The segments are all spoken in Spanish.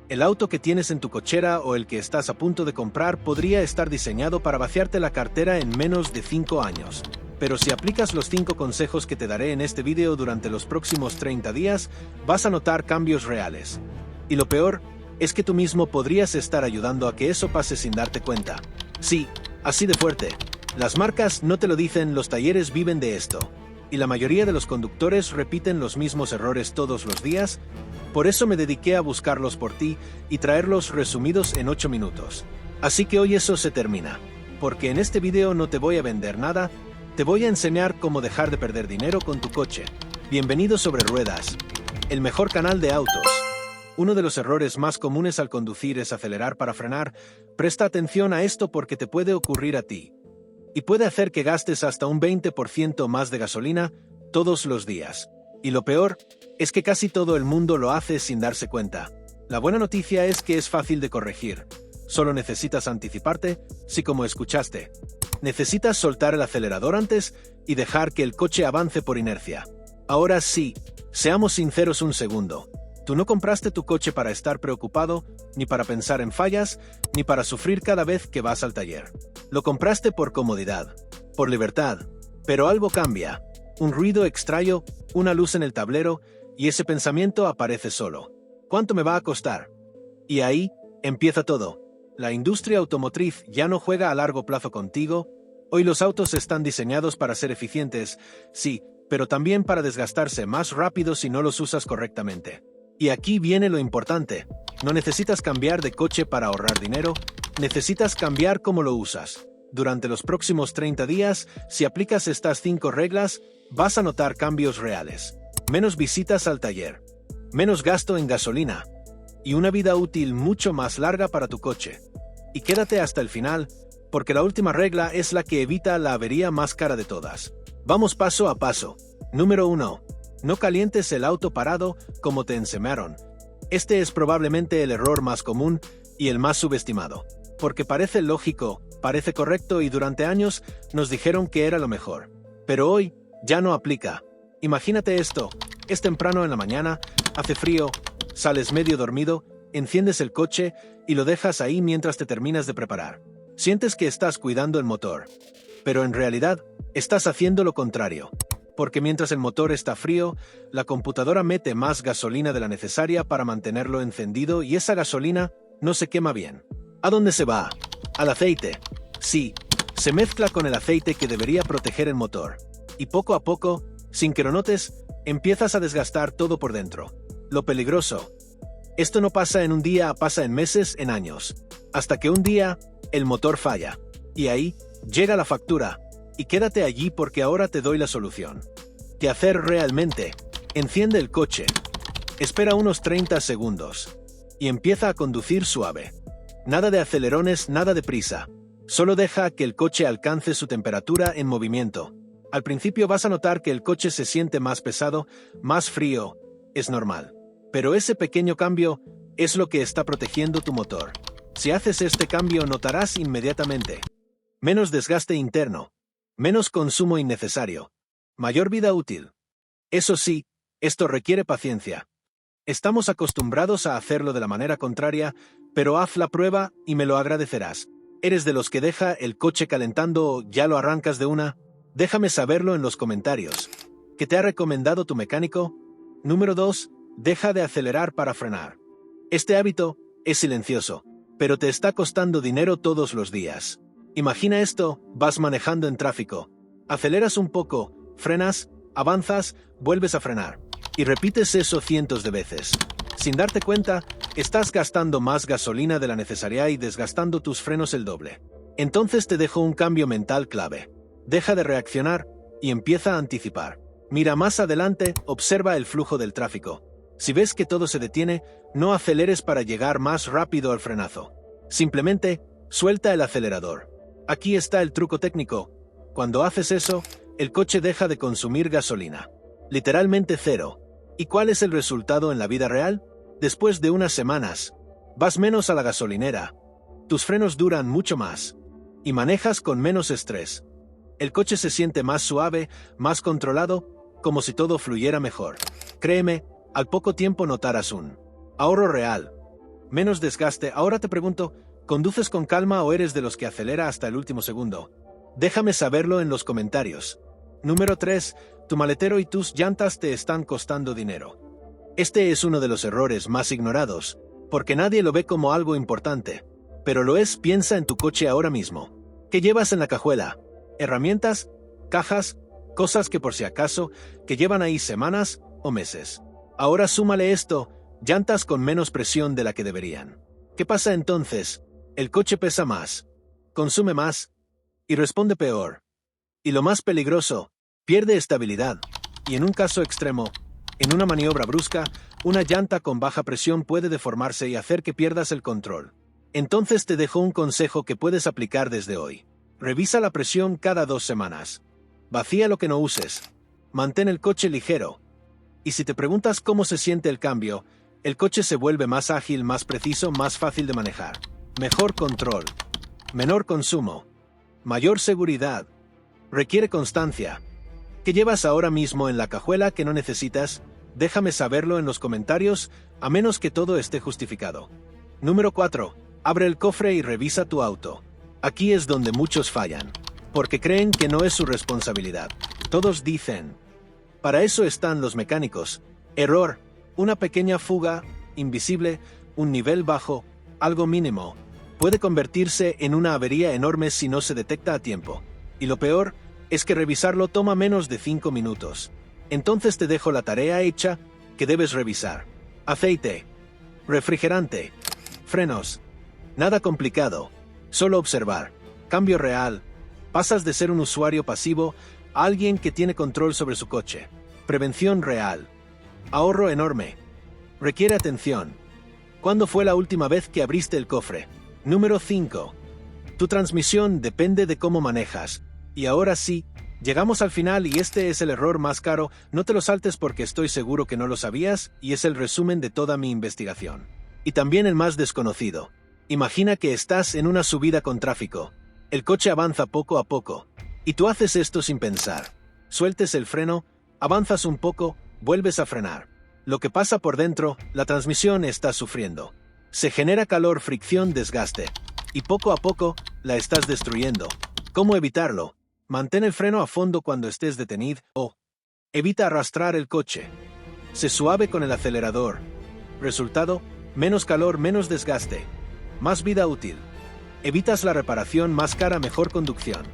El auto que tienes en tu cochera o el que estás a punto de comprar podría estar diseñado para vaciarte la cartera en menos de 5 años. Pero si aplicas los 5 consejos que te daré en este video durante los próximos 30 días, vas a notar cambios reales. Y lo peor es que tú mismo podrías estar ayudando a que eso pase sin darte cuenta. Sí, así de fuerte. Las marcas no te lo dicen, los talleres viven de esto. Y la mayoría de los conductores repiten los mismos errores todos los días. Por eso me dediqué a buscarlos por ti y traerlos resumidos en 8 minutos. Así que hoy eso se termina. Porque en este video no te voy a vender nada, te voy a enseñar cómo dejar de perder dinero con tu coche. Bienvenido Sobre Ruedas, el mejor canal de autos. Uno de los errores más comunes al conducir es acelerar para frenar. Presta atención a esto porque te puede ocurrir a ti. Y puede hacer que gastes hasta un 20% más de gasolina todos los días. Y lo peor es que casi todo el mundo lo hace sin darse cuenta. La buena noticia es que es fácil de corregir. Solo necesitas anticiparte, si como escuchaste. Necesitas soltar el acelerador antes y dejar que el coche avance por inercia. Ahora sí, seamos sinceros un segundo. Tú no compraste tu coche para estar preocupado, ni para pensar en fallas, ni para sufrir cada vez que vas al taller. Lo compraste por comodidad, por libertad. Pero algo cambia. Un ruido extraño, una luz en el tablero, y ese pensamiento aparece solo. ¿Cuánto me va a costar? Y ahí empieza todo. La industria automotriz ya no juega a largo plazo contigo. Hoy los autos están diseñados para ser eficientes, sí, pero también para desgastarse más rápido si no los usas correctamente. Y aquí viene lo importante. No necesitas cambiar de coche para ahorrar dinero, necesitas cambiar cómo lo usas. Durante los próximos 30 días, si aplicas estas 5 reglas, vas a notar cambios reales. Menos visitas al taller, menos gasto en gasolina, y una vida útil mucho más larga para tu coche. Y quédate hasta el final, porque la última regla es la que evita la avería más cara de todas. Vamos paso a paso. Número 1. No calientes el auto parado como te enseñaron. Este es probablemente el error más común y el más subestimado. Porque parece lógico, parece correcto y durante años nos dijeron que era lo mejor. Pero hoy ya no aplica. Imagínate esto, es temprano en la mañana, hace frío, sales medio dormido, enciendes el coche y lo dejas ahí mientras te terminas de preparar. Sientes que estás cuidando el motor, pero en realidad estás haciendo lo contrario. Porque mientras el motor está frío, la computadora mete más gasolina de la necesaria para mantenerlo encendido y esa gasolina no se quema bien. ¿A dónde se va? Al aceite. Sí, se mezcla con el aceite que debería proteger el motor. Y poco a poco, sin que lo notes, empiezas a desgastar todo por dentro. Lo peligroso. Esto no pasa en un día, pasa en meses, en años. Hasta que un día, el motor falla. Y ahí, llega la factura. Y quédate allí porque ahora te doy la solución. ¿Qué hacer realmente? Enciende el coche. Espera unos 30 segundos. Y empieza a conducir suave. Nada de acelerones, nada de prisa. Solo deja que el coche alcance su temperatura en movimiento. Al principio vas a notar que el coche se siente más pesado, más frío. Es normal. Pero ese pequeño cambio es lo que está protegiendo tu motor. Si haces este cambio notarás inmediatamente menos desgaste interno, menos consumo innecesario, mayor vida útil. Eso sí, esto requiere paciencia. Estamos acostumbrados a hacerlo de la manera contraria, pero haz la prueba y me lo agradecerás. ¿Eres de los que deja el coche calentando o ya lo arrancas de una? Déjame saberlo en los comentarios. ¿Qué te ha recomendado tu mecánico? Número 2. Deja de acelerar para frenar. Este hábito es silencioso, pero te está costando dinero todos los días. Imagina esto, vas manejando en tráfico. Aceleras un poco, frenas, avanzas, vuelves a frenar. Y repites eso cientos de veces. Sin darte cuenta, estás gastando más gasolina de la necesaria y desgastando tus frenos el doble. Entonces te dejo un cambio mental clave. Deja de reaccionar y empieza a anticipar. Mira más adelante, observa el flujo del tráfico. Si ves que todo se detiene, no aceleres para llegar más rápido al frenazo. Simplemente, suelta el acelerador. Aquí está el truco técnico. Cuando haces eso, el coche deja de consumir gasolina. Literalmente cero. ¿Y cuál es el resultado en la vida real? Después de unas semanas, vas menos a la gasolinera. Tus frenos duran mucho más. Y manejas con menos estrés. El coche se siente más suave, más controlado, como si todo fluyera mejor. Créeme, al poco tiempo notarás un ahorro real. Menos desgaste. Ahora te pregunto, ¿conduces con calma o eres de los que acelera hasta el último segundo? Déjame saberlo en los comentarios. Número 3. Tu maletero y tus llantas te están costando dinero. Este es uno de los errores más ignorados, porque nadie lo ve como algo importante. Pero lo es. Piensa en tu coche ahora mismo. ¿Qué llevas en la cajuela? ¿Herramientas? ¿Cajas? Cosas que por si acaso, que llevan ahí semanas o meses. Ahora súmale esto, llantas con menos presión de la que deberían. ¿Qué pasa entonces? El coche pesa más, consume más y responde peor. Y lo más peligroso, pierde estabilidad. Y en un caso extremo, en una maniobra brusca, una llanta con baja presión puede deformarse y hacer que pierdas el control. Entonces te dejo un consejo que puedes aplicar desde hoy. Revisa la presión cada 2 semanas. Vacía lo que no uses. Mantén el coche ligero. Y si te preguntas cómo se siente el cambio, el coche se vuelve más ágil, más preciso, más fácil de manejar. Mejor control. Menor consumo. Mayor seguridad. Requiere constancia. ¿Qué llevas ahora mismo en la cajuela que no necesitas? Déjame saberlo en los comentarios, a menos que todo esté justificado. Número 4. Abre el cofre y revisa tu auto. Aquí es donde muchos fallan, porque creen que no es su responsabilidad. Todos dicen, para eso están los mecánicos. Error, una pequeña fuga, invisible, un nivel bajo, algo mínimo, puede convertirse en una avería enorme si no se detecta a tiempo. Y lo peor es que revisarlo toma menos de 5 minutos. Entonces te dejo la tarea hecha que debes revisar. Aceite, refrigerante, frenos. Nada complicado, solo observar. Cambio real. Pasas de ser un usuario pasivo a alguien que tiene control sobre su coche. Prevención real. Ahorro enorme. Requiere atención. ¿Cuándo fue la última vez que abriste el cofre? Número 5. Tu transmisión depende de cómo manejas. Y ahora sí, llegamos al final y este es el error más caro. No te lo saltes porque estoy seguro que no lo sabías y es el resumen de toda mi investigación. Y también el más desconocido. Imagina que estás en una subida con tráfico. El coche avanza poco a poco. Y tú haces esto sin pensar. Sueltes el freno, avanzas un poco, vuelves a frenar. Lo que pasa por dentro, la transmisión está sufriendo. Se genera calor, fricción, desgaste. Y poco a poco, la estás destruyendo. ¿Cómo evitarlo? Mantén el freno a fondo cuando estés detenido o evita arrastrar el coche. Sé suave con el acelerador. Resultado, menos calor, menos desgaste. Más vida útil. Evitas la reparación, más cara, mejor conducción.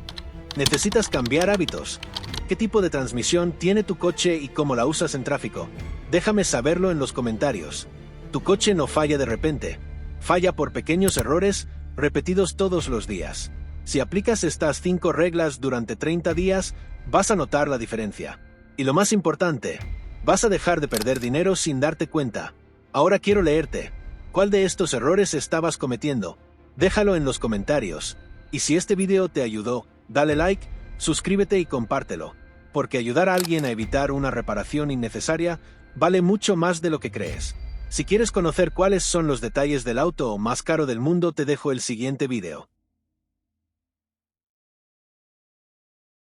Necesitas cambiar hábitos. ¿Qué tipo de transmisión tiene tu coche y cómo la usas en tráfico? Déjame saberlo en los comentarios. Tu coche no falla de repente. Falla por pequeños errores repetidos todos los días. Si aplicas estas 5 reglas durante 30 días, vas a notar la diferencia. Y lo más importante, vas a dejar de perder dinero sin darte cuenta. Ahora quiero leerte. ¿Cuál de estos errores estabas cometiendo? Déjalo en los comentarios. Y si este video te ayudó, dale like, suscríbete y compártelo. Porque ayudar a alguien a evitar una reparación innecesaria vale mucho más de lo que crees. Si quieres conocer cuáles son los detalles del auto más caro del mundo, te dejo el siguiente video.